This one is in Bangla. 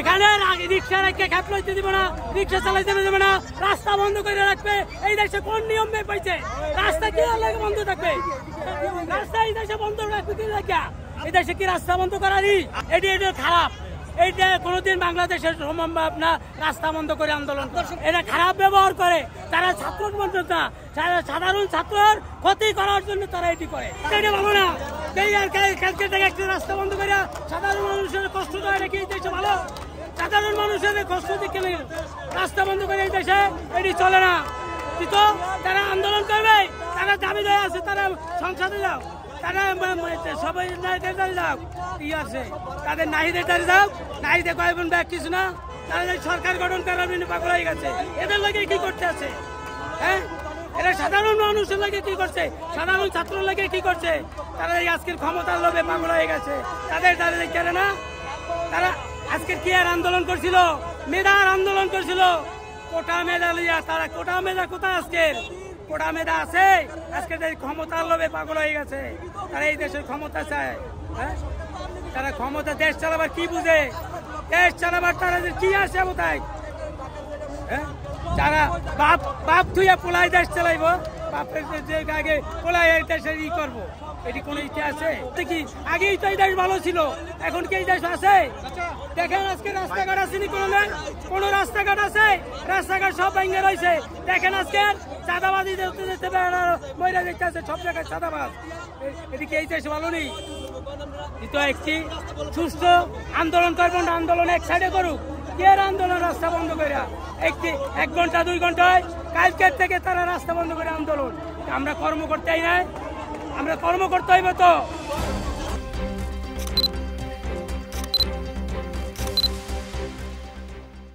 এখানে রিক্সা রেখে খ্যাপ লইতে দিব না, রিক্সা চালাইতে দেবে না, রাস্তা বন্ধ করে রাখবে। এই দেশে কোন নিয়ম পাইছে? রাস্তা কি বন্ধ থাকবে? রাস্তা এই দেশে বন্ধ রাখবে কি দেখা? এই দেশে কি রাস্তা বন্ধ করারই? এটি খারাপ। এইটা কোনোদিন বাংলাদেশের সম্ভব না রাস্তা বন্ধ করে আন্দোলন। এটা খারাপ ব্যবহার করে তারা, ছাত্র না, সাধারণ ছাত্রের ক্ষতি করার জন্য তারা এটি করে। এটা ভালো না। কালকে থেকে একটি রাস্তা বন্ধ করে সাধারণ মানুষের কষ্ট দেয় নাকি এই দেশে ভালো? সাধারণ মানুষের কষ্ট দিকে রাস্তা বন্ধ করে এই দেশে এটি চলে না। কিন্তু তারা আন্দোলন করবে, তারা দাবি দেয় আছে, তারা সংসদে যাও, তারা সবাই যাও, কি আছে তাদের নাহিদের দাঁড়িয়ে যাও, নাহিদে কয়েকজন ব্যাগ কিছু না, তারা সরকার গঠন করার জন্য পাগল হয়ে গেছে। এদের লাগে কি করতে আছে? হ্যাঁ, এরা সাধারণ মানুষের লাগে কি করছে? সাধারণ ছাত্র লাগে কি করছে? তারা এই আজকের ক্ষমতার লোভে পাগল হয়ে গেছে। তাদের দাঁড়িয়ে কেন না? তারা আজকের কি আর আন্দোলন করছিল? মেধার আন্দোলন করছিল। কোটা মেধা লিয়া তারা, কোটা মেধা কোথায়? আজকের কোটা মেধা আছে? আজকে ক্ষমতার লোভে পাগল হয়ে গেছে। তারা এই দেশের ক্ষমতা চায়। হ্যাঁ, তারা ক্ষমতা, দেশ চালাবার কি বুঝে? দেশ চালাবার তারা কি আসে কোথায়? হ্যাঁ, যারা বাপ ধুইয়া পোলাই দেশ চালাইব, বাপের আগে পোলাই এই দেশের ই করবো, এটি কোন ইতিহাসে দেখি? আগেই তো এই দেশ ভালো ছিল, এখন কি এই দেশ আছে? দেখেন আজকে রাস্তাঘাট আসেনি, কোন রাস্তাঘাট আছে? রাস্তাঘাট সব ভেঙে রয়েছে। দেখেন আজকে চাঁদাবাজি যেতে মহিলা দেখতে আছে, সব জায়গায় চাঁদাবাজ। এদিকে এই দেশ ভালো নেই। কিন্তু একটি সুস্থ আন্দোলন করবো না, আন্দোলন এক সাইডে করুক। কে আন্দোলন রাস্তা বন্ধ করে? 1 ঘন্টা 2 ঘন্টায় কালকের থেকে তারা রাস্তা বন্ধ করে আন্দোলন। আমরা কর্ম করতেই নাই, আমরা কর্ম করতে হইবে তো।